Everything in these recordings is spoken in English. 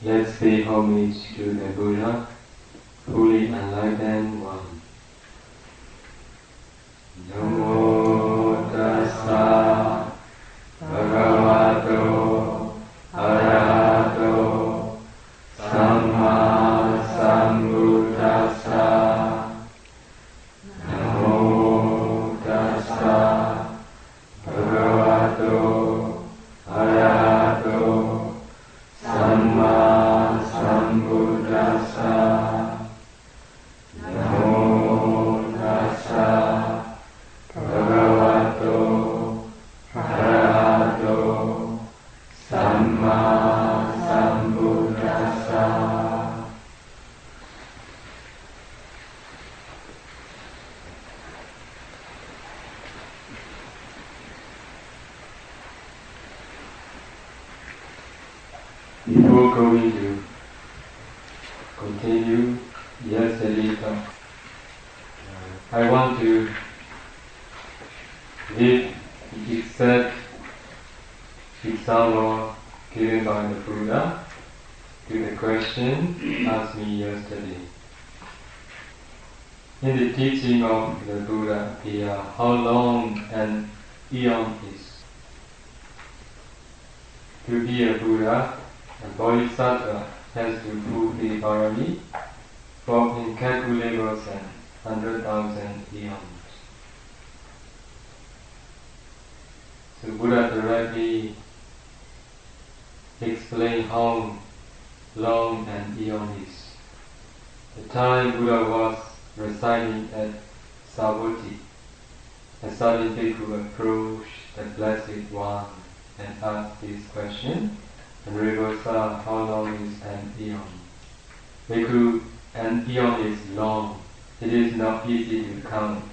Let's pay homage to the Buddha, fully enlightened one. Namo tassa bhagavato arahato samma sambuddhassa. Namo tassa bhagavato arahato samma sambuddhassa. Namo tassa bhagavato arahato samma sambuddhassa. Before going to continue yesterday's talk, I want to read the exact example given by the Buddha to the question asked me yesterday. In the teaching of the Buddha appear how long an eon is. To be a Buddha, a Bodhisattva has to fulfill Parami for incalculable and 100,000 eons. So Buddha directly explained how long an eon is. The time Buddha was residing at Savatthi, a certain bhikkhu approached the Blessed One and asked this question, and Reversa, how long is an eon? Bhikkhu, an eon is long. It is not easy to count,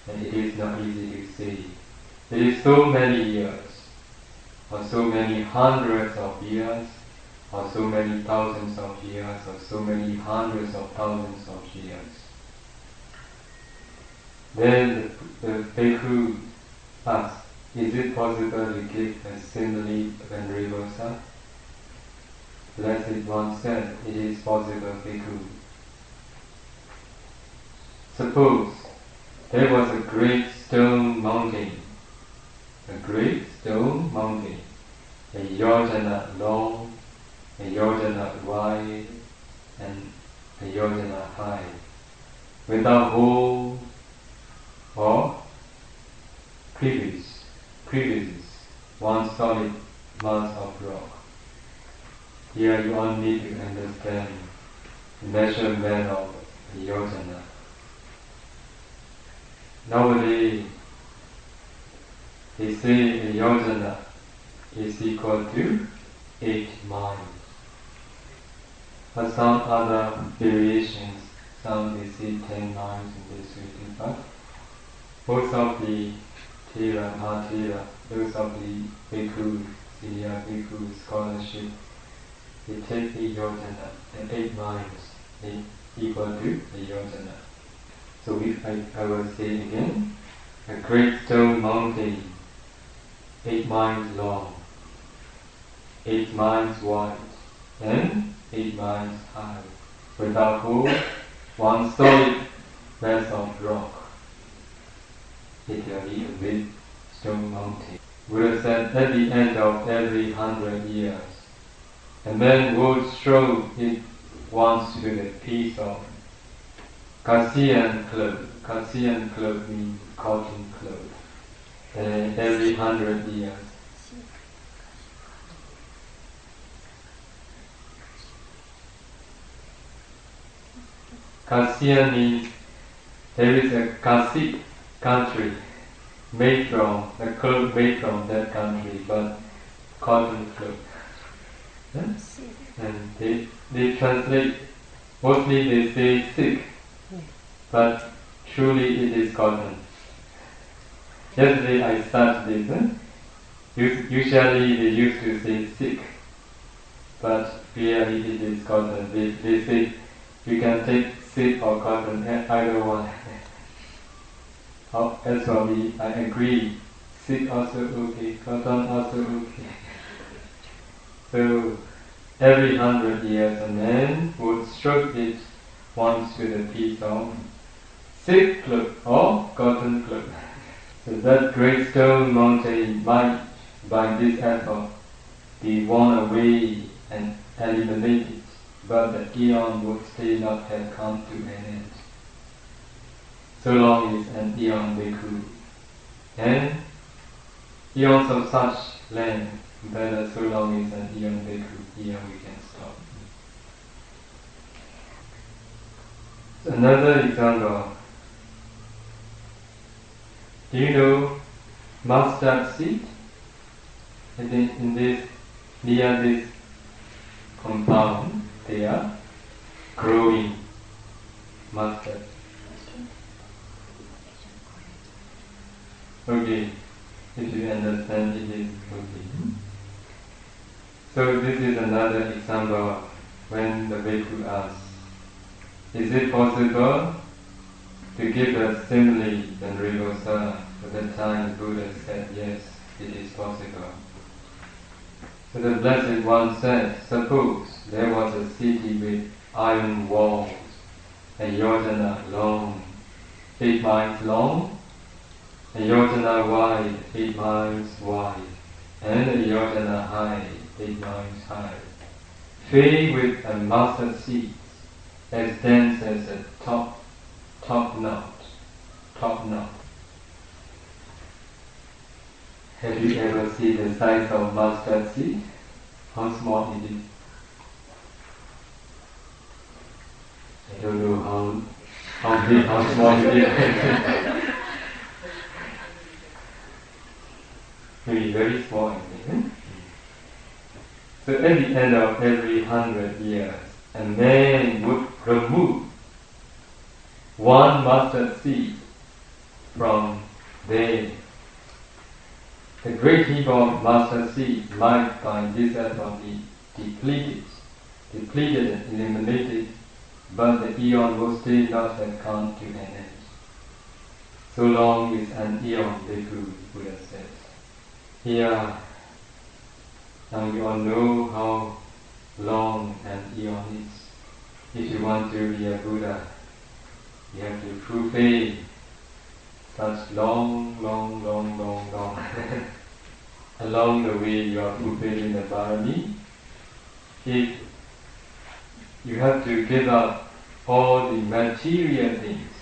and it is not easy to see. It is so many years, or so many hundreds of years, or so many thousands of years, or so many hundreds of thousands of years. Then the bhikkhu asked, is it possible to give a simile when reversa? Blessed One said, it is possible, bhikkhu. Suppose there was a great stone mountain, a yojana long, a yojana wide, and a yojana high, without hole or crevices, one solid mass of rock. Here you all need to understand the measurement of the yojana. Nowadays, they say a yojana is equal to 8 miles. But some other variations, some they say 10 miles in this region, but most of the Thera, Mahathera, those of the bhikkhu, senior bhikkhu scholarship, they take the yojana, and 8 miles is equal to the yojana. So I will say again, a great stone mountain, 8 miles long, 8 miles wide, and 8 miles high, without hole, one solid mass of rock. Literally a big stone mountain. Buddha said at the end of every 100 years, a man would throw it once to the piece of Kasian cloth. Kasian cloth means cotton cloth. And every 100 years. Kasian means there is a Kasi country made from, a cloth made from that country, but cotton cloth. Yes? And they translate, mostly they say silk, but truly it is cotton. Yesterday I started this. Usually they used to say silk, but really it is cotton. They say you can take silk or cotton, either one. As for me, I agree. Silk also okay, cotton also okay. So every 100 years a man would stroke it once with a piece of silk cloth or cotton cloth. So that great stone mountain might, by this effort, be worn away and eliminated, but the eon would still not have come to an end. So long is an eon bhikkhu, and eons of such length, better so long is an eon bhikkhu, here we can stop. So another example. Do you know mustard seed? In this, near this compound, they are growing mustard. Okay, if you understand it is okay. So this is another example when the bhikkhu asks, is it possible to give a simile and reversal? At that time Buddha said, yes, it is possible. So the Blessed One said, suppose there was a city with iron walls, a yojana long, 8 miles long, a yojana wide, 8 miles wide, and a yojana high, 8 miles high, filled with a mustard seeds, as dense as a top knot. Have you ever seen the size of mustard seed? How small it is? I don't know how big, how small it is. Maybe very small, I think. So at the end of every 100 years, a man would remove one mustard seed from there. The great heap of mustard seed might by this effort be depleted and eliminated, but the eon will still not have come to an end. So long is an eon, bhikkhu, Buddha says. Here, now you all know how long an eon is. If you want to be a Buddha, you have to fulfill such long. Along the way you are fulfilling the Bharami. If you have to give up all the material things.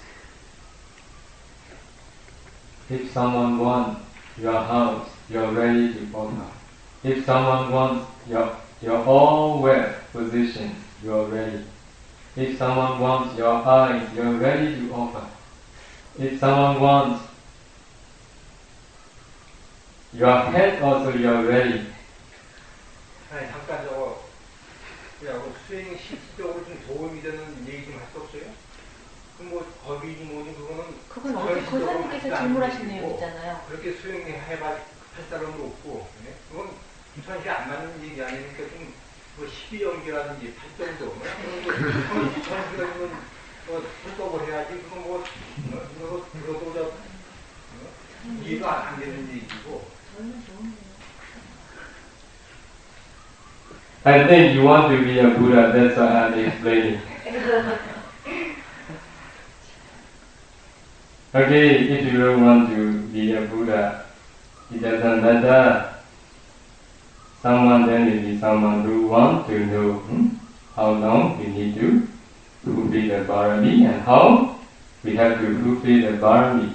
If someone wants your house, you are ready to offer. If someone wants your all wealth positions, you are ready. If someone wants your eyes, you are ready to offer. If someone wants your head also, you are ready. 아니 잠깐 저거 수행 실질적으로 좀 도움이 되는 얘기 좀 할 수 없어요? 그럼 뭐 법이지 뭐지 그건 어제 고사님께서 질문하신 내용이잖아요. 그렇게 수행해봐 할 사람도 없고, 네? 그건 천시 안 맞는 얘기 아니니까 좀 뭐 12연기라든지 8정도 천시가 있는 불법을 해야지 그건 뭐 그것도 저 이해가 안 되는 얘기고. I think you want to be a Buddha, that's why I'm explaining. Okay, if you don't want to be a Buddha, it doesn't matter. Someone then will be someone who wants to know how long we need to fulfill the Bharami and how we have to fulfill the Bharami.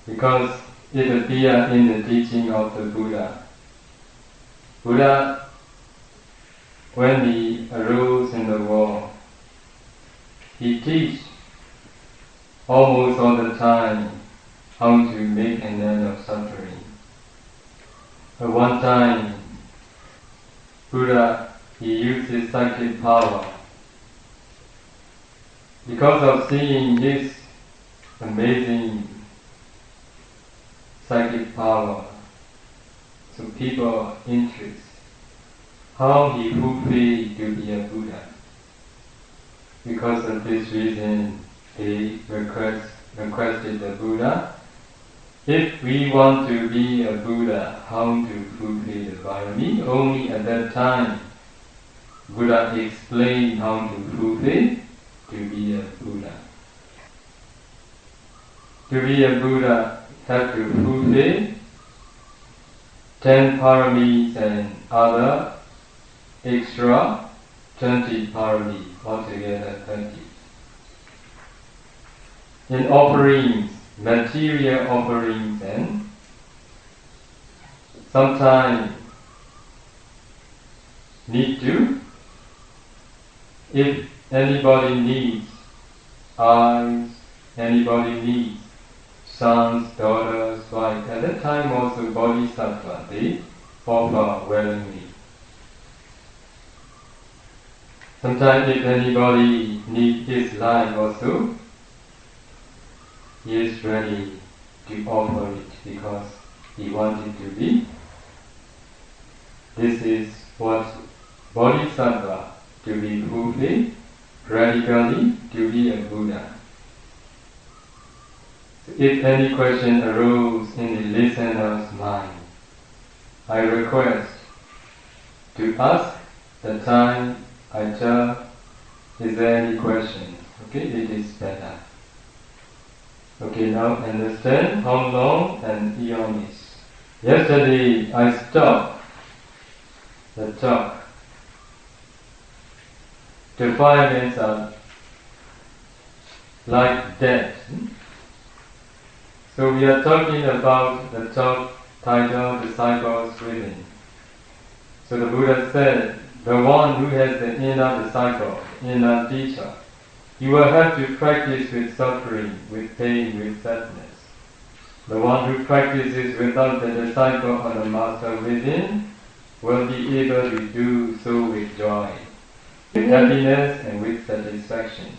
Because it appears in the teaching of the Buddha. Buddha, when he arose in the world, he teach almost all the time how to make an end of suffering. At one time, Buddha, he used his psychic power. Because of seeing his amazing psychic power, so people interest how he fulfilled to be a Buddha. Because of this reason, they requested the Buddha If we want to be a Buddha, how to fulfill the parami? Only at that time Buddha explained how to fulfill to be a Buddha. To be a Buddha, have to fulfill 10 paramis and other extra 20 paramis, altogether 30. In offerings, material offerings, and sometimes need to, if anybody needs eyes, anybody needs sons, daughters, wife, at that time also bodhisattva, they offer willingly. Sometimes if anybody needs his life also, he is ready to offer it because he wanted to be. This is what bodhisattva, to be fulfilled, radically to be a Buddha. If any question arose in the listener's mind, I request to ask the time I tell, is there any question? Okay, it is better. Okay, now understand how long an eon is. Yesterday I stopped the talk. The 5 minutes are like dead. So we are talking about the talk titled Disciples Within. So the Buddha said, the one who has the inner disciple, inner teacher, you will have to practice with suffering, with pain, with sadness. The one who practices without the disciple or the master within will be able to do so with joy, with happiness and with satisfaction.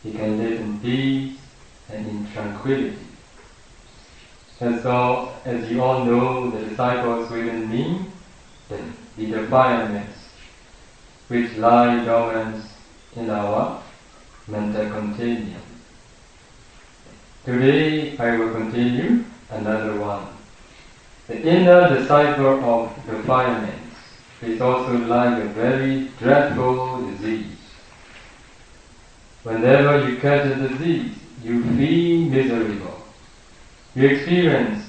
He can live in peace and in tranquility. As you all know, the disciples within mean the defilements which lie dormant in our mental container. Today I will continue another one. The inner disciple of defilements is also like a very dreadful disease. Whenever you catch a disease, you feel miserable. You experience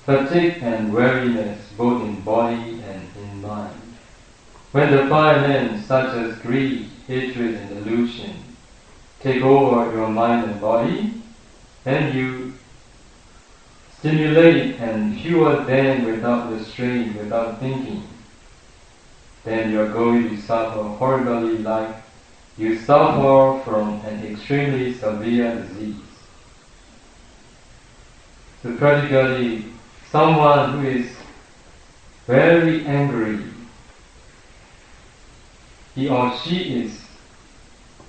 fatigue and weariness both in body and in mind. When defilements such as greed, hatred and delusion take over your mind and body, and you stimulate and fuel them without restraint, without thinking, then you are going to suffer horribly, like you suffer from an extremely severe disease. So practically, someone who is very angry, he or she is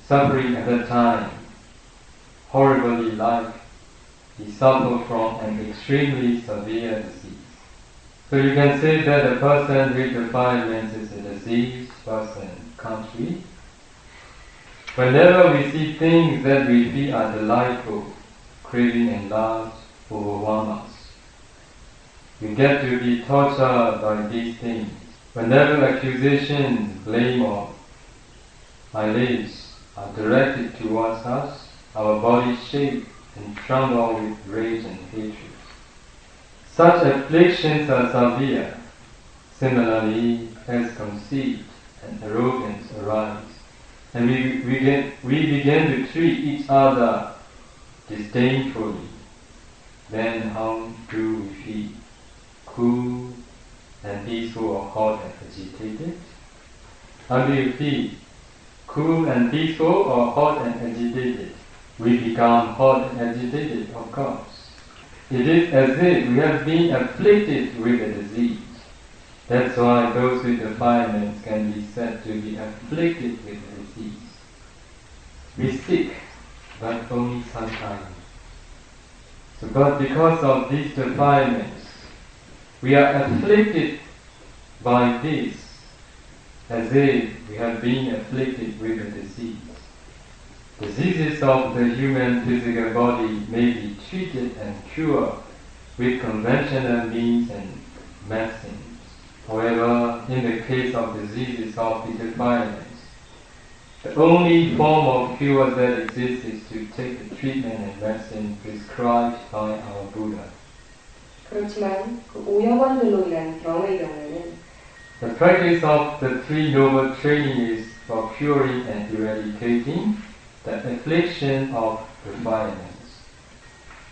suffering at that time horribly, like he suffered from an extremely severe disease. So you can say that a person with defilements is a diseased person, can't we? Whenever we see things that we feel are delightful, craving and lust overwhelm us. We get to be tortured by these things. Whenever accusations, blame or malice are directed towards us, our bodies shake and tremble with rage and hatred. Such afflictions are severe. Similarly, as conceit and arrogance arise, and we begin to treat each other disdainfully, then how do we feel? Cool and peaceful or hot and agitated? How do you feel? Cool and peaceful or hot and agitated? We become hot and agitated, of course. It is as if we have been afflicted with a disease. That's why those with defilements can be said to be afflicted with a disease. We sick, but only sometimes. So, but because of these defilements, we are afflicted by this, as if we have been afflicted with a disease. Diseases of the human physical body may be treated and cured with conventional means and medicines. However, in the case of diseases of the defilements, the only form of cure that exists is to take the treatment and medicine prescribed by our Buddha. 그렇지만 그 오염원들로 인한 병의 경우에는 The practice of the Three Noble Training is for curing and eradicating the affliction of defilements.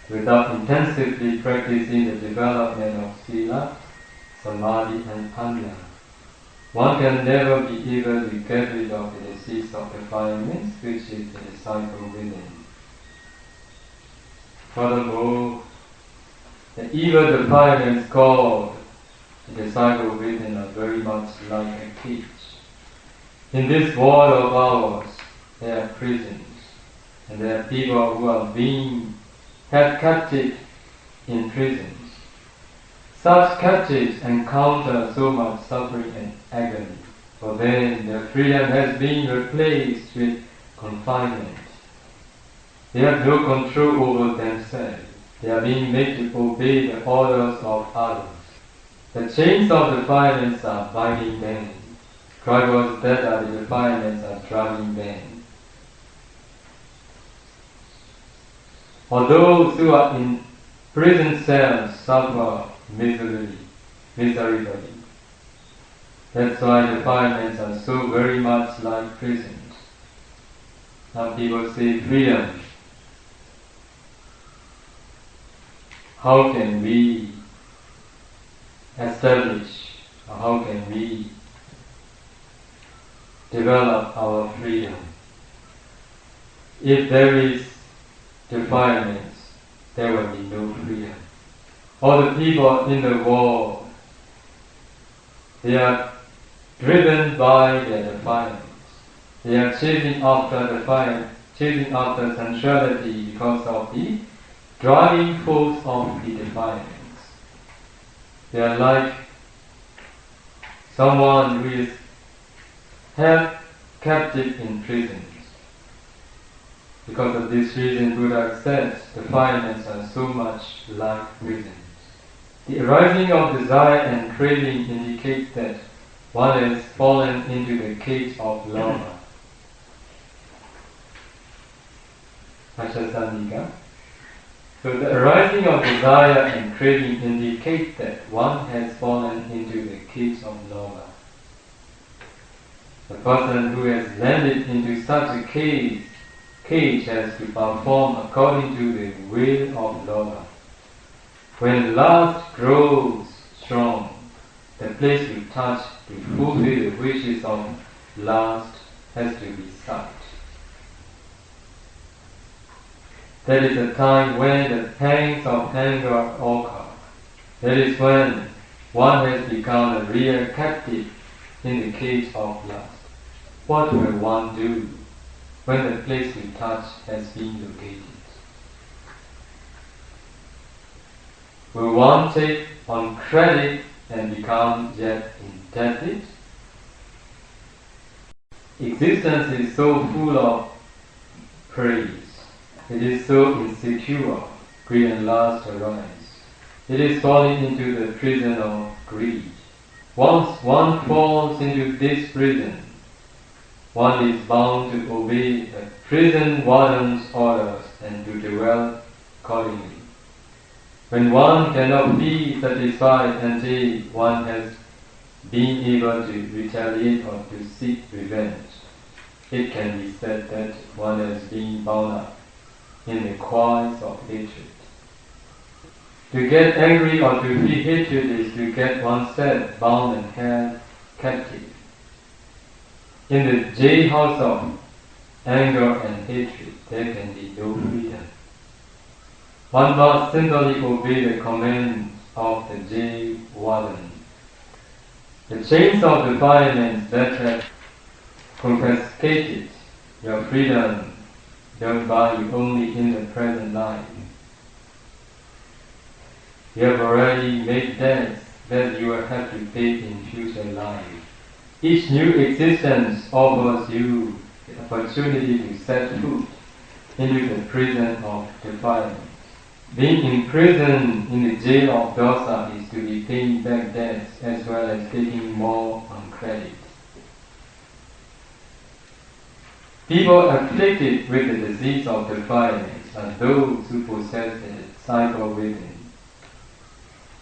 Without intensively practicing the development of sila, samadhi and panya, one can never be able to get rid of the disease of defilements, which is the disciple within. Furthermore, the evil defilements called the disciple within are very much like a cage. In this world of ours, there are prisons, and there are people who are being held captive in prisons. Such captives encounter so much suffering and agony, for then their freedom has been replaced with confinement. They have no control over themselves. They are being made to obey the orders of others. The chains of defilements are binding them. Drivers that are the defilements are driving them. For those who are in prison cells suffer miserably. That's why defilements are so very much like prisons. Now people say freedom. How can we establish, or how can we develop our freedom? If there is defilements, there will be no freedom. All the people in the world, they are driven by their defilements. They are chasing after sensuality because of the driving force of the defilements. They are like someone who is held captive in prisons. Because of this reason, Buddha said defilements are so much like prisons. The arising of desire and craving indicates that one has fallen into the cage of lama. So the arising of desire and craving indicates that one has fallen into the cage of lama. The person who has landed into such a cage has to perform according to the will of lama. When lust grows strong, the place we touch to fulfill the wishes of lust has to be sought. That is the time when the pangs of anger occur. That is when one has become a real captive in the cage of lust. What will one do when the place we touch has been located? Will one take on credit and become yet indebted? Existence is so full of praise. It is so insecure. Greed and lust arise. It is falling into the prison of greed. Once one falls into this prison, one is bound to obey the prison warden's orders and to dwell accordingly. When one cannot be satisfied until one has been able to retaliate or to seek revenge, it can be said that one has been bound up in the coils of hatred. To get angry or to feel hatred is to get oneself bound and held captive. In the jailhouse of anger and hatred, there can be no freedom. One must simply obey the commands of the jail warden. The chains of defilements that have confiscated your freedom don't buy you only in the present life. You have already made debts that you will have to pay in future life. Each new existence offers you the opportunity to set foot into the prison of defilement. Being imprisoned in the jail of dosa is to be paying back debts as well as taking more on credit. People afflicted with the disease of defilement are those who possess the cycle within.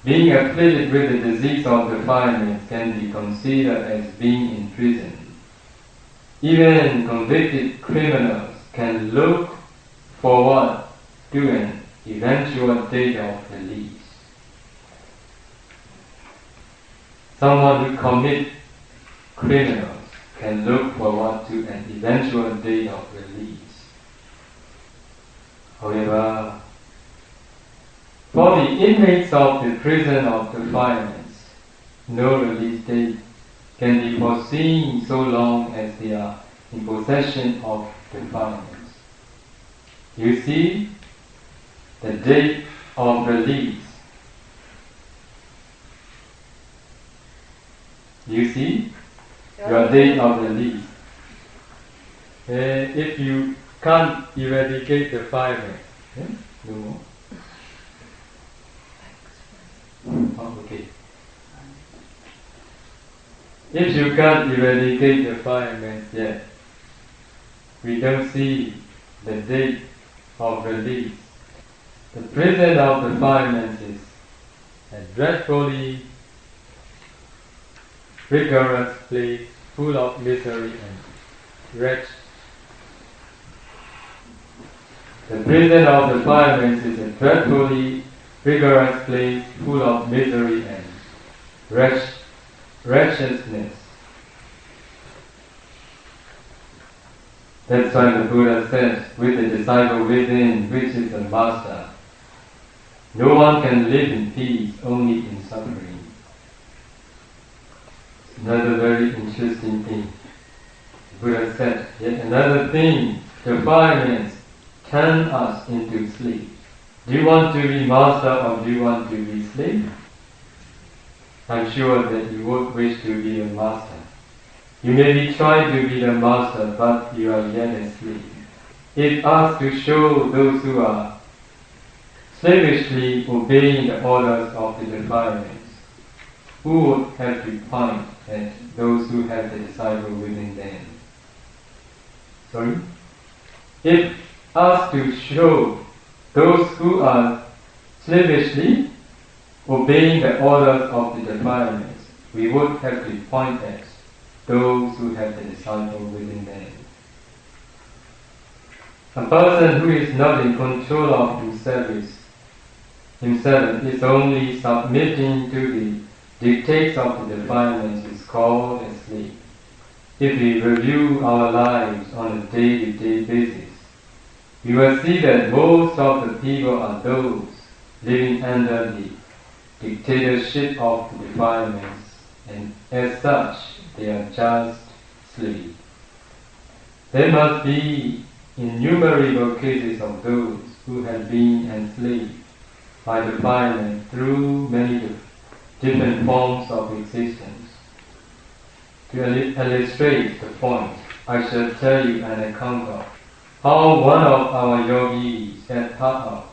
Being afflicted with the disease of defilement can be considered as being in prison. Even convicted criminals can look forward to an eventual date of release. Someone who commits criminals can look forward to an eventual date of release. However, for the inmates of the prison of defilements, no release date can be foreseen so long as they are in possession of defilements. You see, the date of release. You see, your date of release. If you can't eradicate defilement, no more. Oh, okay. If you can't eradicate defilement yet, we don't see the date of release. The prison of defilement is a dreadfully rigorous place full of misery and wretch. The prison of defilement is a dreadfully rigorous place full of misery and wretchedness. That's why the Buddha said, with the disciple within, which is the master, no one can live in peace, only in suffering. Another very interesting thing. The Buddha said, yet another thing, defilements turn us into sleep. Do you want to be master or do you want to be slave? I'm sure that you would wish to be a master. You may be trying to be the master, but you are yet a slave. It asks to show those who are slavishly obeying the orders of the defilements, who would have to point at those who have the disciple within them. Sorry? It asks to show those who are slavishly obeying the orders of the defilements, we would have to point at those who have the disciple within them. A person who is not in control of himself is only submitting to the dictates of the defilements is called a slave. If we review our lives on a day-to-day basis, we will see that most of the people are those living under the dictatorship of the defilements, and as such, they are just slaves. There must be innumerable cases of those who have been enslaved by defilement through many different forms of existence. To illustrate the point, I shall tell you an account of how one of our yogis at Pa-Auk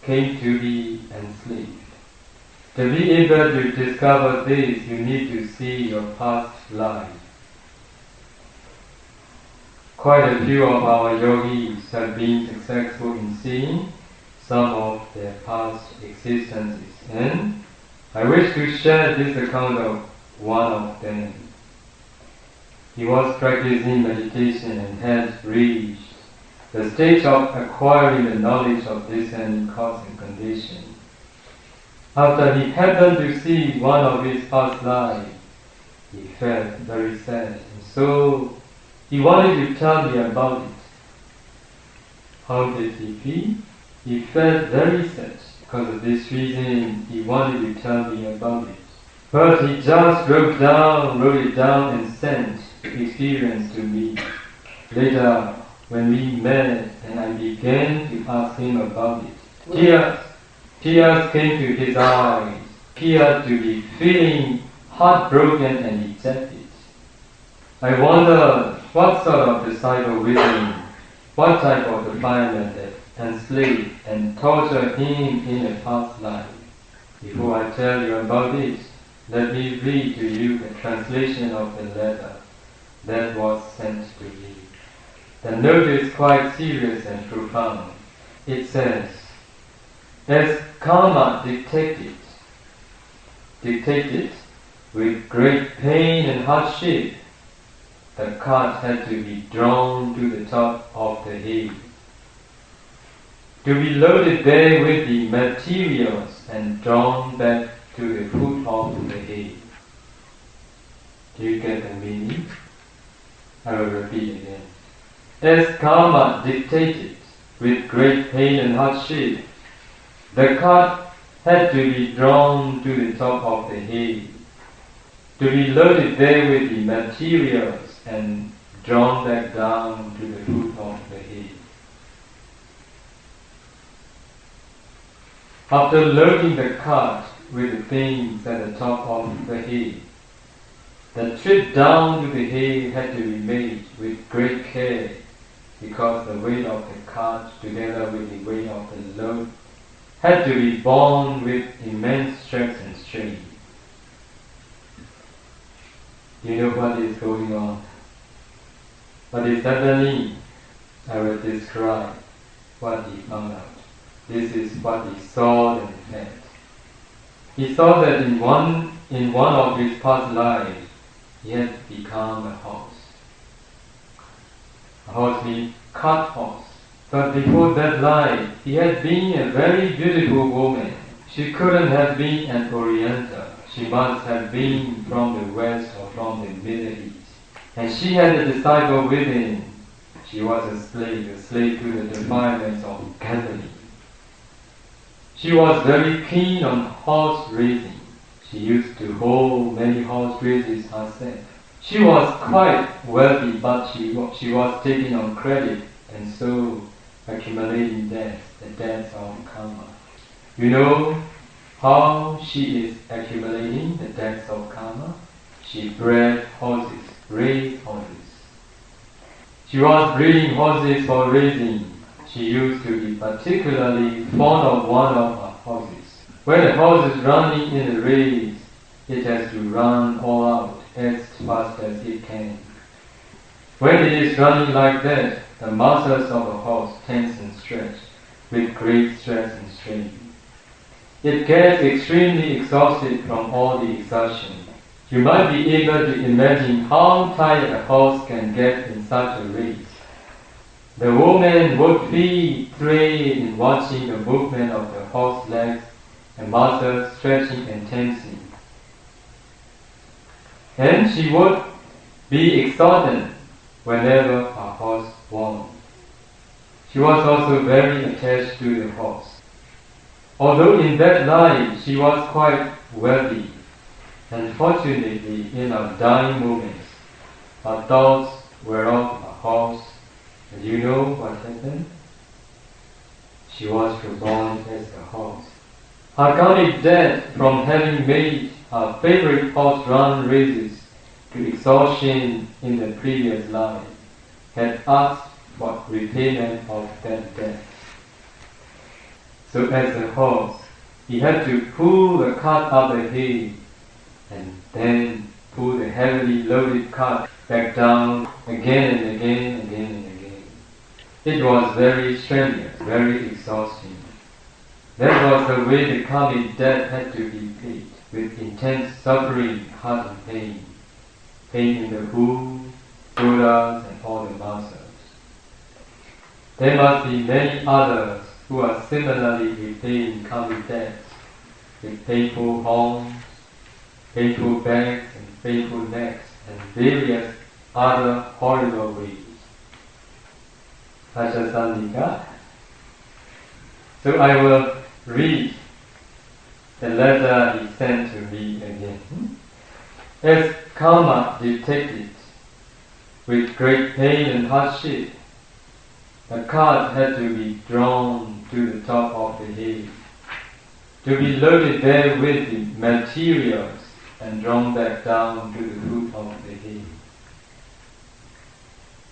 came to be enslaved. To be able to discover this, you need to see your past life. Quite a few of our yogis have been successful in seeing some of their past existences, and I wish to share this account of one of them. He was practicing meditation and had reached the stage of acquiring the knowledge of descending cause and condition. After he happened to see one of his past lives, he felt very sad, and so he wanted to tell me about it. How did he feel? He felt very sad. Because of this reason, he wanted to tell me about it. But he just wrote it down and sent the experience to me. Later, when we met and I began to ask him about it, tears came to his eyes. He appeared to be feeling heartbroken and dejected. I wondered what sort of disciple with him what type of defilement that enslaved and tortured him in a past life. Before I tell you about this, let me read to you the translation of the letter that was sent to me. The note is quite serious and profound. It says, as karma dictated with great pain and hardship, the cart had to be drawn to the top of the hill, to be loaded there with the materials and drawn back to the foot of the hill. Do you get the meaning? I will repeat again. As karma dictated with great pain and hardship, the cart had to be drawn to the top of the hill, to be loaded there with the materials and drawn back down to the foot of the hill. After loading the cart with the things at the top of the hill, the trip down to the hill had to be made with great care, because the weight of the cart together with the weight of the load had to be borne with immense stress and strain. Do you know what is going on? What is happening? I will describe what he found out. This is what he saw and felt. He saw that in one of his past lives, he had become a horse. A horse means cart horse. But before that life, he had been a very beautiful woman. She couldn't have been an Oriental. She must have been from the West or from the Middle East. And she had a disciple within. She was a slave to the defilements of gambling. She was very keen on horse racing. She used to hold many horse races herself. She was quite wealthy, but she was taking on credit and so accumulating debts, the debts of karma. You know how she is accumulating the debts of karma? She bred horses, raised horses. She was breeding horses for racing. She used to be particularly fond of one of her horses. When a horse is running in a race, it has to run all out as fast as it can. When it is running like that, the muscles of a horse tense and stretch with great stress and strain. It gets extremely exhausted from all the exertion. You might be able to imagine how tired a horse can get in such a race. The woman would be thrilled in watching the movement of the horse's legs and muscles stretching and tensing. And she would be exultant whenever her horse won. She was also very attached to the horse. Although in that life she was quite wealthy, and fortunately in her dying moments, her thoughts were of her horse. And you know what happened? She was reborn as a horse. Her karmic debt from having made her favorite horse run races to exhaustion in the previous life had asked for repayment of that debt. So as a horse, he had to pull the cart up the hill and then pull the heavily loaded cart back down again and again, again and again. It was very strenuous, very exhausting. That was the way the karmic debt had to be paid, with intense suffering, heart and pain. Pain in the hoof, shoulders and all the muscles. There must be many others who are similarly repaying karmic debts, with painful horns, painful backs and painful necks, and various other horrible ways. So I will read the letter he sent to me again. As karma dictated, with great pain and hardship, the cart had to be drawn to the top of the hill, to be loaded there with the materials and drawn back down to the foot of the hill.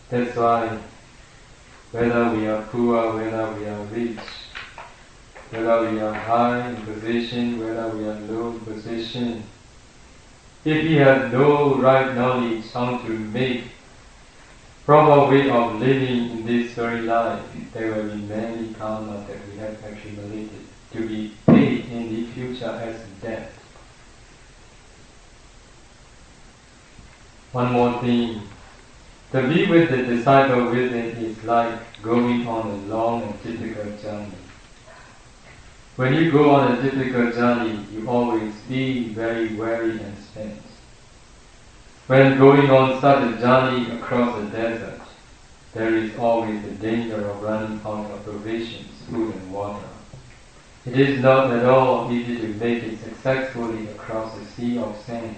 That's why whether we are poor, whether we are rich, whether we are high in position, whether we are low in position. If we have no right knowledge how to make proper way of living in this very life, there will be many karma that we have accumulated to be paid in the future as debt. One more thing, to be with the disciple within is like going on a long and difficult journey. When you go on a difficult journey, you always be very weary and spent. When going on such a journey across the desert, there is always the danger of running out of provisions, food and water. It is not at all easy to make it successfully across a sea of sand.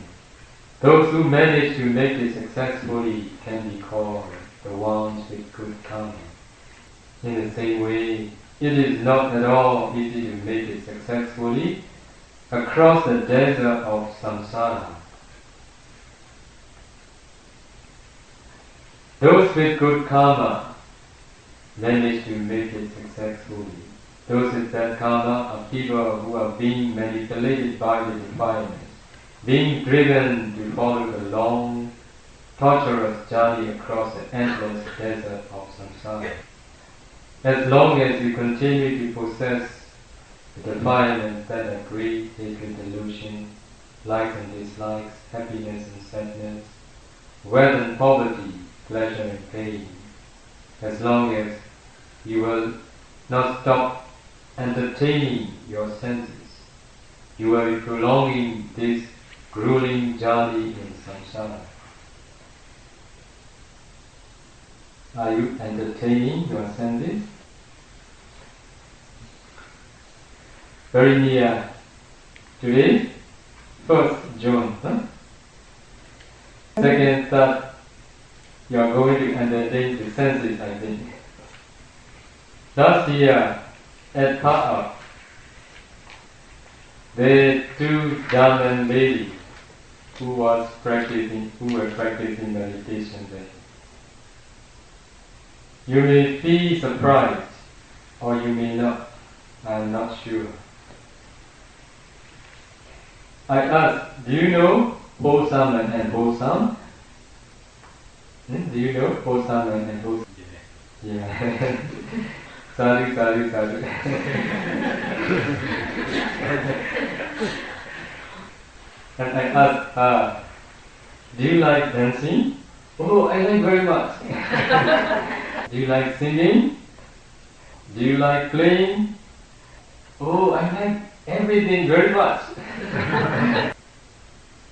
Those who manage to make it successfully can be called the ones with good karma. In the same way, it is not at all easy to make it successfully across the desert of samsara. Those with good karma manage to make it successfully. Those with bad karma are people who are being manipulated by the defilements, being driven to follow the long, torturous journey across the endless desert of samsara. As long as you continue to possess the defilements that are greed, hatred, delusion, likes and dislikes, happiness and sadness, wealth and poverty, pleasure and pain, as long as you will not stop entertaining your senses, you will be prolonging this grueling journey in samsara. Are you entertaining your senses? Very near. Today, 1st June. Second, third, you are going to entertain the senses, I think. Last year, at Pa-Auk, there were two German ladies who were practicing meditation there. You may feel surprised, or you may not. I am not sure. I asked, do you know wholesome and wholesome? Do you know wholesome and wholesome? Yeah. Sadhu, sadhu, sadhu. And I asked her, do you like dancing? Oh, I like very much. Do you like singing? Do you like playing? Oh, I like everything very much.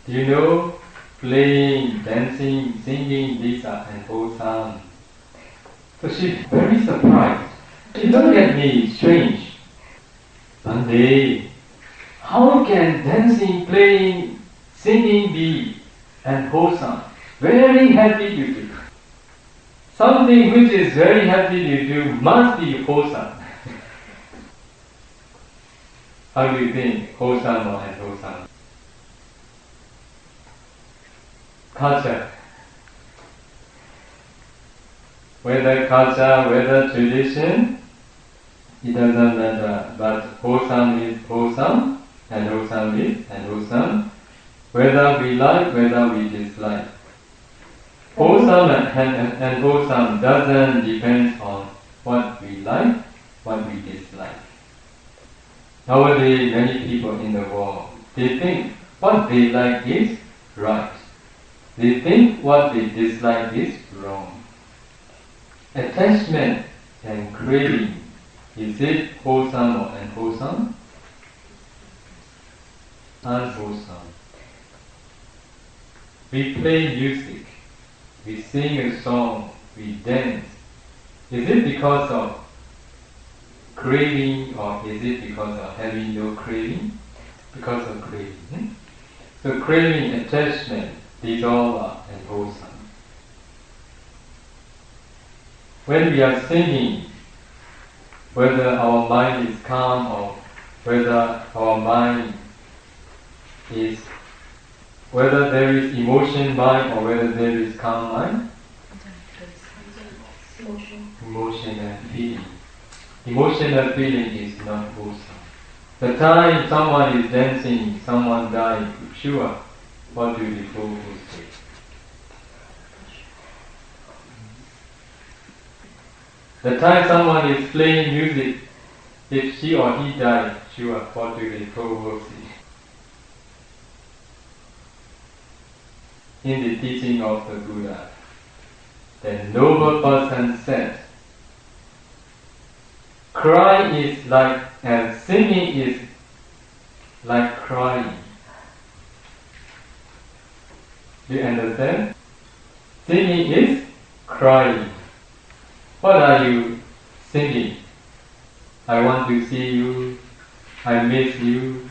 Do you know playing, dancing, singing, these are wholesome? So she's very surprised. She looked at me strange. One day, how can dancing, playing, singing be wholesome? Very happy to do. Something which is very happy to do must be wholesome. How do you think? Wholesome or unwholesome? Culture. Whether culture, whether tradition, it doesn't matter. But wholesome is wholesome, and wholesome is wholesome. Whether we like, whether we dislike. Wholesome and wholesome doesn't depend on what we like, what we dislike. Nowadays, many people in the world, they think what they like is right. They think what they dislike is wrong. Attachment and craving, is it wholesome or unwholesome? Unwholesome. We play music, we sing a song, we dance. Is it because of craving or is it because of having no craving? Because of craving. So craving, attachment, these all are unwholesome. When we are singing, whether our mind is calm or whether our mind is, whether there is emotion mind or whether there is calm mind, emotional feeling. Emotional feeling is not wholesome. The time someone is dancing, someone died, sure, what do the fools say? The time someone is playing music, if she or he died, sure, what do the fools say? In the teaching of the Buddha, the noble person said, crying is like, and singing is like crying. Do you understand? Singing is crying. What are you singing? I want to see you. I miss you.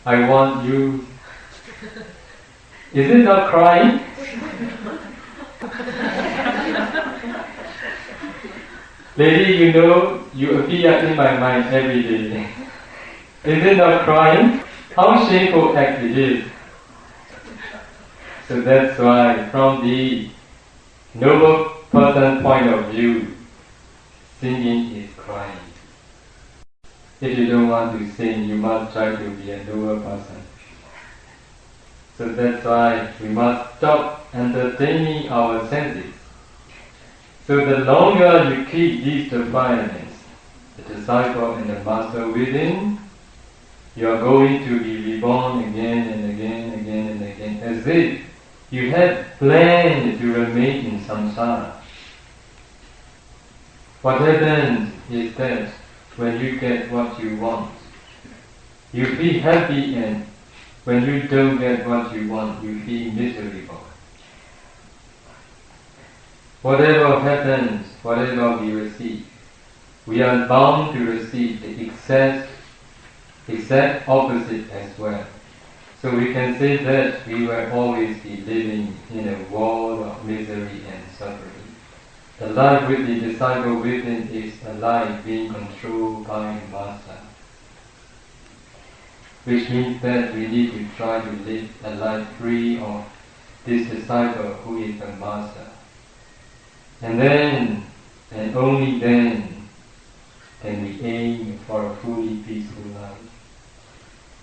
I want you. Is it not crying? Lady, you know, you appear in my mind every day. Is it not crying? How shameful act it is. So that's why, from the noble person point of view, singing is crying. If you don't want to sing, you must try to be a noble person. So that's why we must stop entertaining our senses. So the longer you keep these defilements, the disciple and the master within, you are going to be reborn again and again, again and again, as if you had planned to remain in samsara. What happens is that when you get what you want, you feel happy, and when you don't get what you want, you feel miserable. Whatever happens, whatever we receive, we are bound to receive the exact opposite as well. So we can say that we will always be living in a world of misery and suffering. The life with the disciple within is a life being controlled by the master, which means that we need to try to live a life free of this disciple who is the master. And then, and only then, can we aim for a fully peaceful life.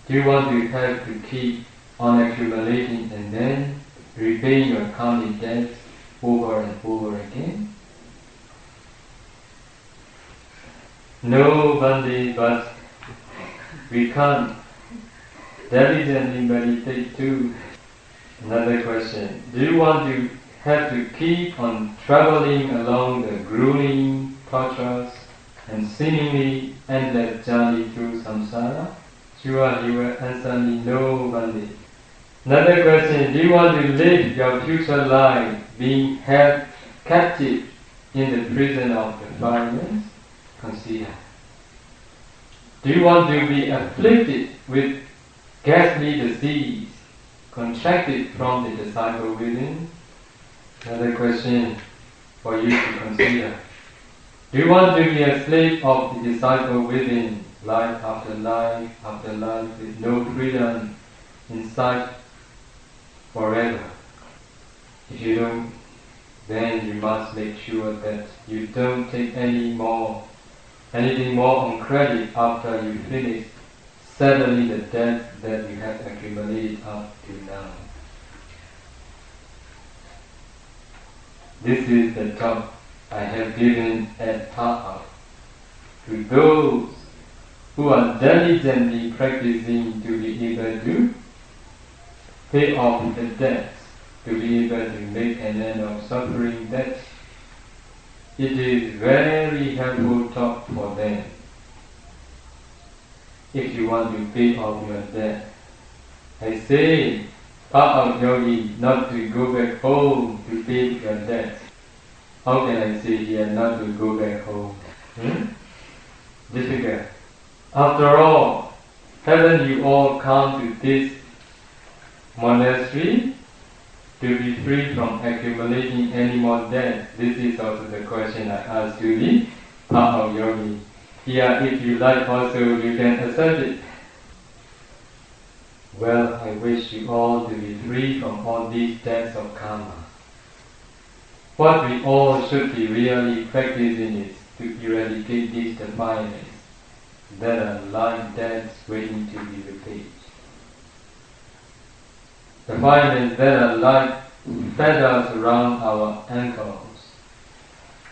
Do you want to have to keep on accumulating and then repaying your karmic debts over and over again? No, Bandi, but we can't diligently meditate too. Another question. Do you want to have to keep on traveling along the grueling, torturous, and seemingly endless journey through samsara? Sure, you will answer me no, Bandi. Another question. Do you want to live your future life being held captive in the prison of defilements? Consider. Do you want to be afflicted with ghastly disease contracted from the disciple within? Another question for you to consider. Do you want to be a slave of the disciple within, life after life after life, with no freedom in sight forever? If you don't, then you must make sure that you don't take anything more on credit after you finish settling the debt that you have accumulated up to now. This is the talk I have given at Pa-Auk to those who are diligently practicing to be able to pay off the debts, to be able to make an end of suffering debts. It is very helpful talk for them. If you want to pay off your debt, I say, Pa-Auk yogi, not to go back home to pay your debt. How can I say here not to go back home? Difficult. After all, haven't you all come to this monastery to be free from accumulating any more debt? This is also the question I asked to the Pa-Auk yogi. Here, if you like also, you can accept it. Well, I wish you all to be free from all these debts of karma. What we all should be really practicing is to eradicate these defilements that are like debts waiting to be repaid. Defilements that are like feathers around our ankles,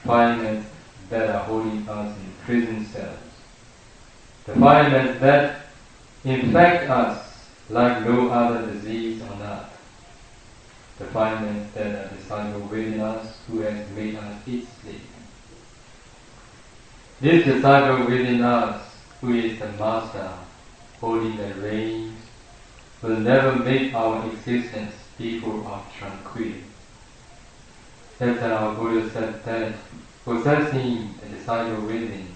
defilements that are holding us in prison cells, defilements that infect us like no other disease on earth, defilements that are decided within us who has made us its slave. This disciple within us, who is the master, holding the reins, will never make our existence be full of tranquility. That's our Buddha said that possessing the disciple within,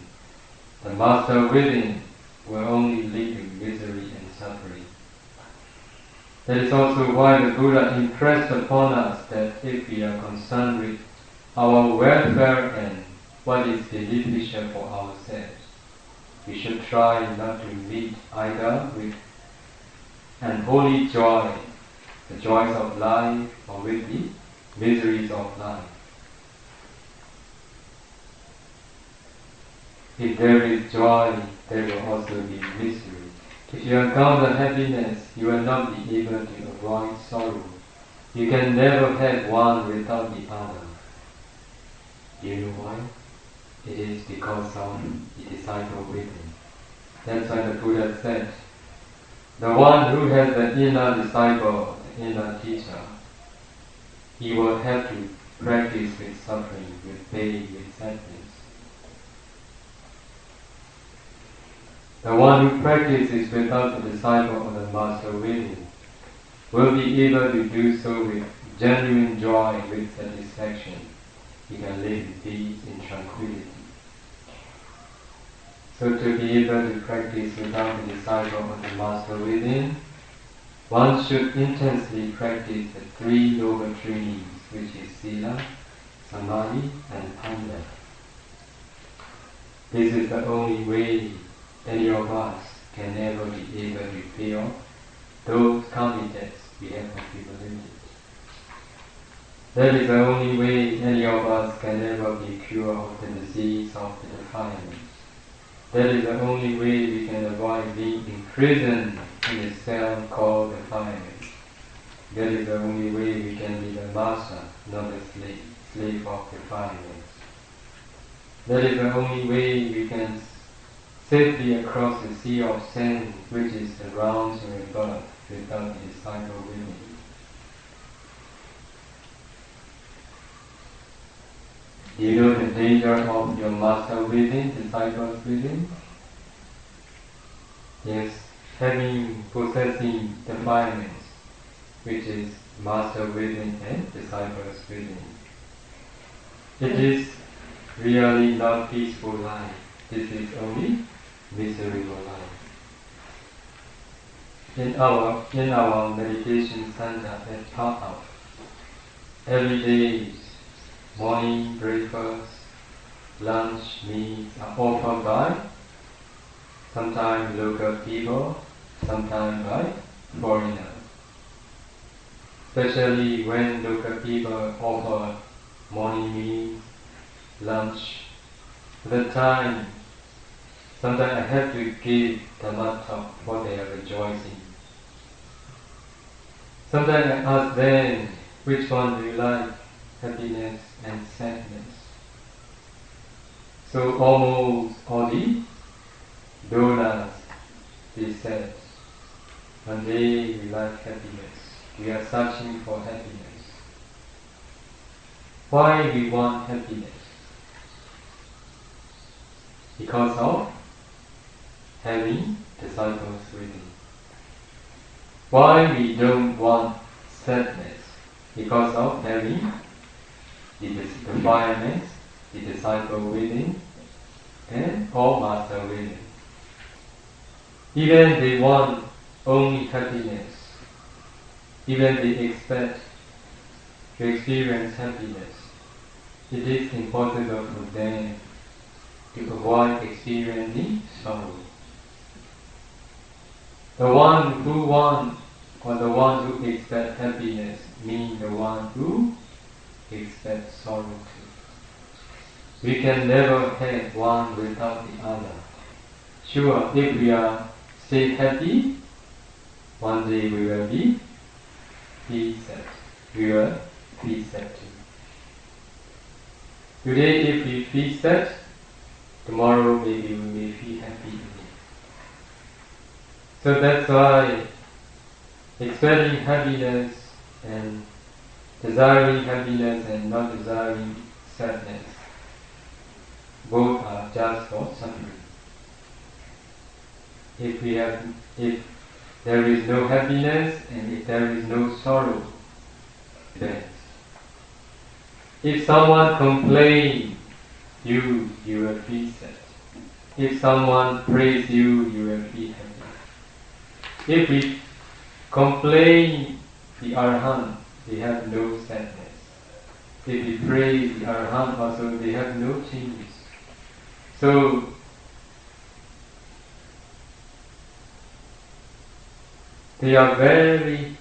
the master within, will only lead to misery and suffering. That is also why the Buddha impressed upon us that if we are concerned with our welfare and what is beneficial for ourselves, we should try not to meet either with unholy joy, the joys of life, or with the miseries of life. If there is joy, there will also be misery. If you encounter happiness, you will not be able to avoid sorrow. You can never have one without the other. Do you know why? It is because of the disciple within. That's why the Buddha said, the one who has the inner disciple, the inner teacher, he will have to practice with suffering, with pain, with sadness. The one who practices without the disciple or the master within will be able to do so with genuine joy, with satisfaction. He can live in peace, in tranquility. So to be able to practice without the disciple or the master within, one should intensely practice the three noble trainings, which is Sila, Samadhi, and Panya. This is the only way any of us can ever be able to pay off those karmic debts we have accumulated. That is the only way any of us can ever be cured of the disease of the defilement. That is the only way we can avoid being imprisoned in a cell called defilement. That is the only way we can be the master, not the slave of defilements. That is the only way we can safely across the sea of sin which is around the rebirth without the disciple within. Do you know the danger of your master within, disciples within? Yes, possessing defilements, which is master within and disciples within. It is really not peaceful life. This is only miserable life. In our meditation center at Pa-Auk, every day, morning breakfast, lunch, meals are offered by sometimes local people, sometimes by foreigners. Especially when local people offer morning meals, lunch, at the time, sometimes I have to give Dhamma talk for their rejoicing. Sometimes I ask them, which one do you like, happiness and sadness? So almost all the donors, they said, one day we like happiness. We are searching for happiness. Why we want happiness? Because of having disciples within. Why we don't want sadness? Because of having the defilements, the disciple within, and all master within. Even they want only happiness, even they expect to experience happiness, it is impossible for them to avoid experiencing sorrow. The one who wants or the one who expects happiness means the one who expect sorrow too. We can never have one without the other. Sure, if we are stay happy, one day we will be sad. We will be sad too. Today, if we feel sad, tomorrow maybe we may feel happy again. So that's why expecting happiness and desiring happiness and not desiring sadness, both are just for suffering. If there is no happiness and if there is no sorrow, then if someone complains, you will feel sad. If someone praise you will feel happy. If we complain the Arahant, they have no sadness. If we praise the Arahant also, they have no changes. So, they are very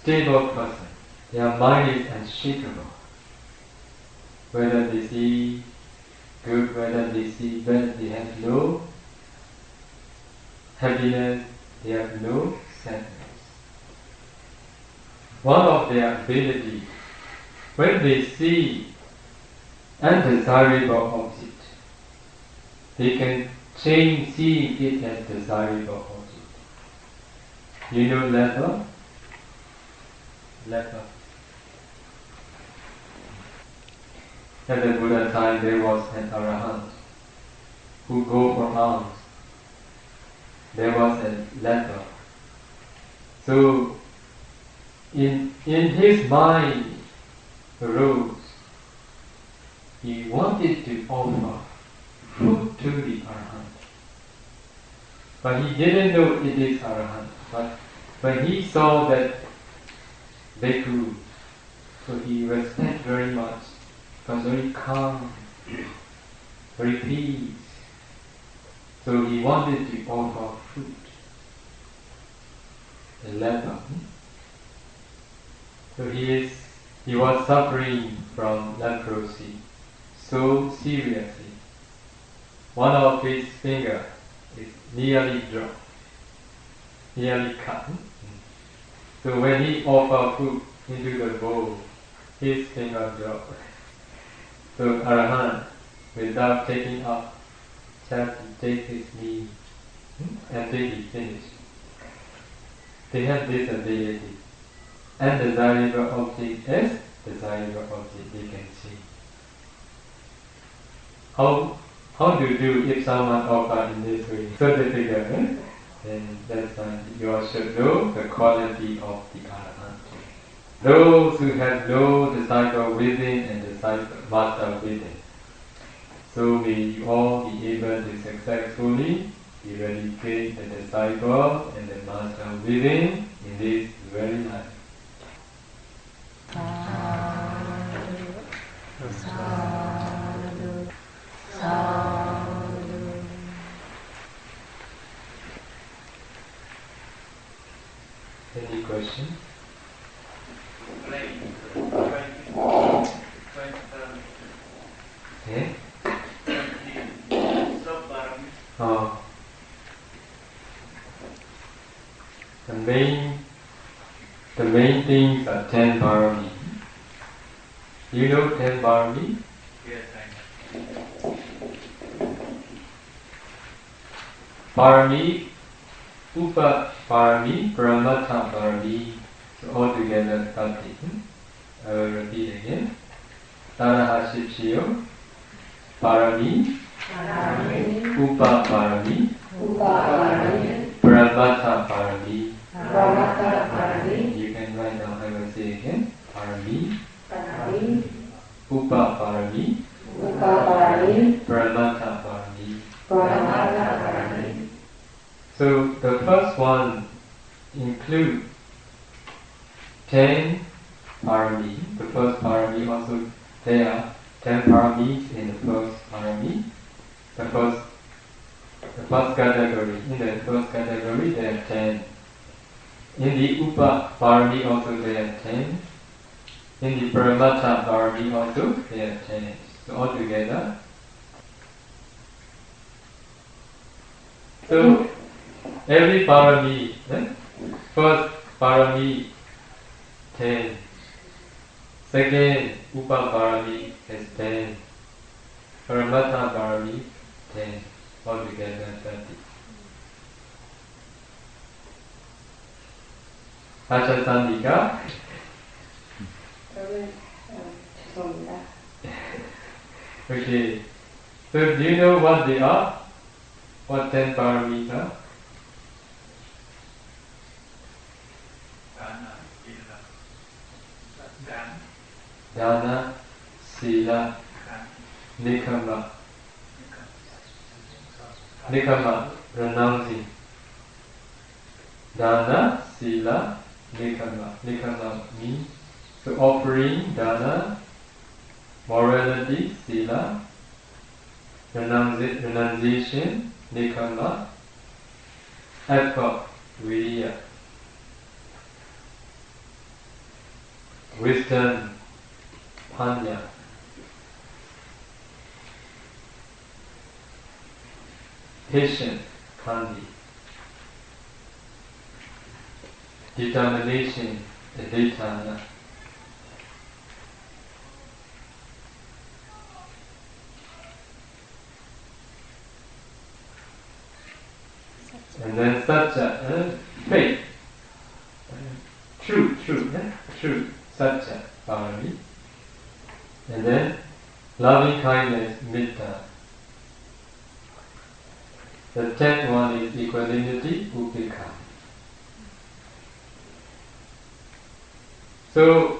stable person. Their mind is unshakable. Whether they see good, whether they see bad, they have no happiness, they have no sadness. One of their ability, when they see undesirable object, they can change seeing it as desirable object. You know leper? Leper. At the Buddha time there was an Arahant who go for alms. There was a leper. So in his mind arose, he wanted to offer food to the Arahant. But he didn't know it is Arahant. But when he saw that bhikkhu, so he respected very much, was very calm, very peace. So he wanted to offer food. A leper. So he was suffering from leprosy so seriously. One of his fingers is nearly dropped, nearly cut. So when he offered food into the bowl, his finger dropped. So Arahant, without taking up, just take his knee until he finished. They have this ability. Undesirable object is desirable object, they can see. How do you do if someone offers in this way? So difficult, then that's why you all should know the quality of the Arahant. Those who have no disciple within and disciple master within. So may you all be able to successfully eradicate the disciple and the master within in this very life. Any questions? Yeah? Oh. The main things are 10 parami. You know 10 parami? Yes, I know. Parami, Upa Parami, Paramata Parami. So all together 30. I will repeat again. Tarahashipshiyo, Parami, Upa Parami, Paramata Parami. You can write down, I will say again. Parami, Upa Parami, Paramata Parami. So the first one include 10 parami. The first parami also, there are 10 paramis in the first parami. The first category. In the first category there are 10. In the Upa parami also there are 10. In the Paramata Bharami also, they are 10. So altogether. So every Bharami, first Bharami 10. Second Upa Bharami is 10. Paramata Bharami 10. Altogether 30. Pachasandika. 여러분, 죄송합니다. Okay. So do you know what they are? What 10 paramis are? Dana, Sila, Nikama. Nikama, renouncing. Dana, Sila, Nikama. Nikama means so offering, Dana, morality, Sila, renunciation, Nikama, effort, Viriya, wisdom, Panya, patience, Kandi, determination, Aditana, and then Satya, faith, truth, Satya, Parami, and then loving kindness, Mitta. The 10th one is equanimity, Upekha. So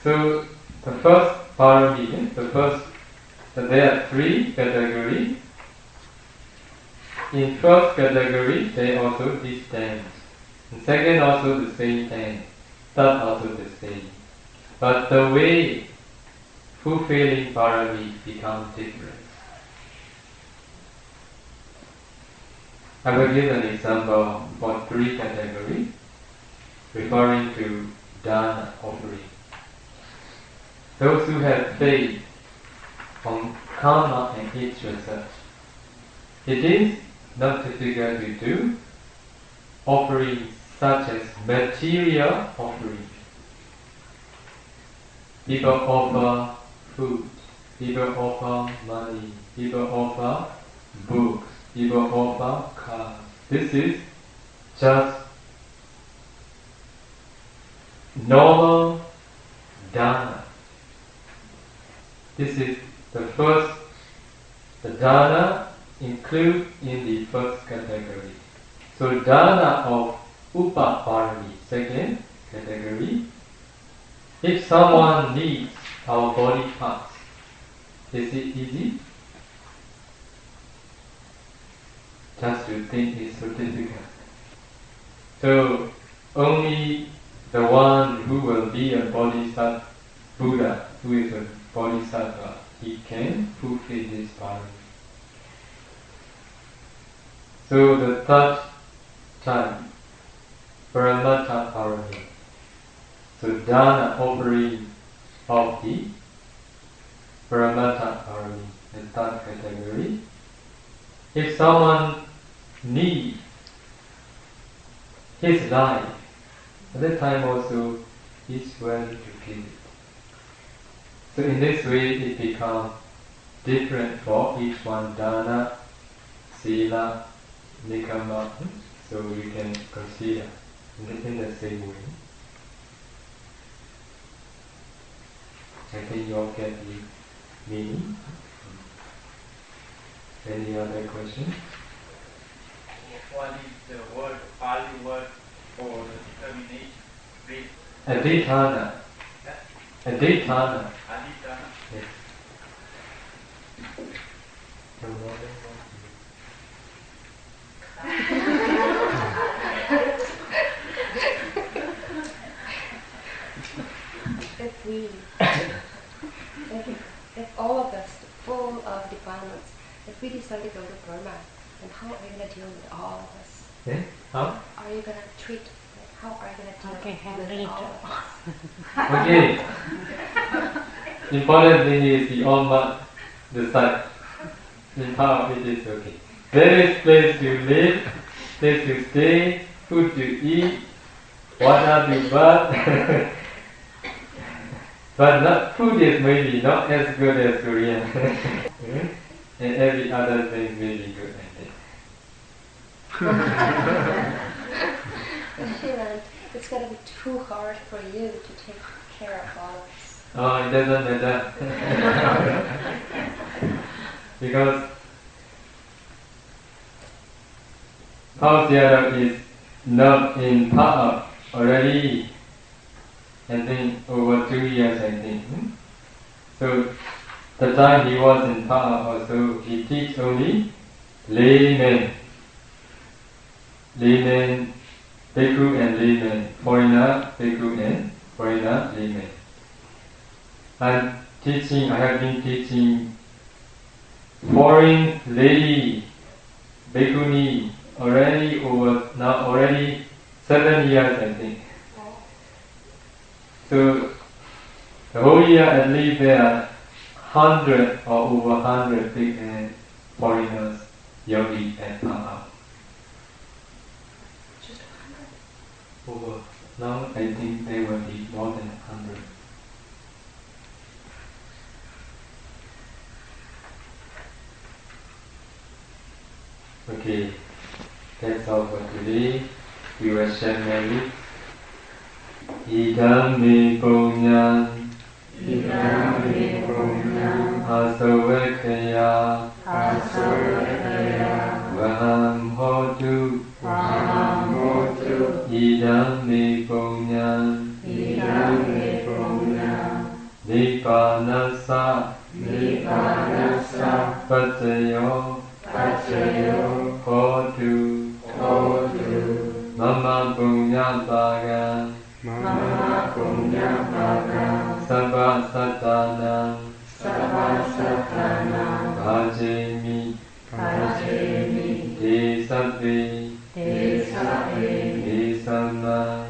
the first parami, there are 3 categories. In first category, they also these 10. In second, also the same 10. Third, also the same. But the way fulfilling parami becomes different. I will give an example for 3 categories, referring to dana offering. Those who have faith on karma and its result. It is not difficult to do offerings such as material offerings. People offer food, people offer money, people offer books, people offer cars. This is just normal dana. This is the dana included in the first category. So dana of upa parami, second category. If someone needs our body parts, is it easy? Just to think it's so difficult. So only the one who will be a bodhisattva, Buddha, who is a bodhisattva, he can fulfill this parami. So the third type, paramata parami. So dana offering of the paramata parami, the third category. If someone needs his life, at that time also he's willing to give it. So in this way it becomes different for each one, dana, sila, nikama. So you can consider in the same way. I think you all get the meaning. Any other question? What is the word, Pali word for the determination? Aditana. Aditana. Aditana. Yes. if all of us full of defilements, if we decide to go to Burma, then how are we going to deal with all of us? Eh? How? Are you gonna treat? How are you gonna Okay, deal handle with it. all of us? Okay. Important thing is the on the site. In Pa-Auk it is okay. There is place to live, place to stay, food to eat, water to bath. But not, food is maybe not as good as Korean. And every other thing may be good, I think. Sheila, it's gonna be too hard for you to take care of all of us. Oh, it doesn't matter. Because Pa-Auk is not in Pa-Auk already, I think over 2 years, I think. So the time he was in Pa-Auk also, he teach only laymen, bhikkhu and laymen, foreigner bhikkhu and foreigner laymen. I have been teaching foreign lady bhikkhuni already 7 years, I think. So the whole year at least there are 100 or over 100 big foreigners, yogi at Pa-Auk. Just 100. Over now I think there will be more than 100. Okay, that's all for today. We will share merit. Idam me punyam asavekaya vaham hotu idam me punyam nippanasa pacayo hotu mama punyam bhagam sabba satanam bhajemi te sabbe te samai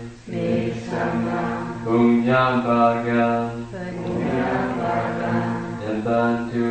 punyam bhagam yabantu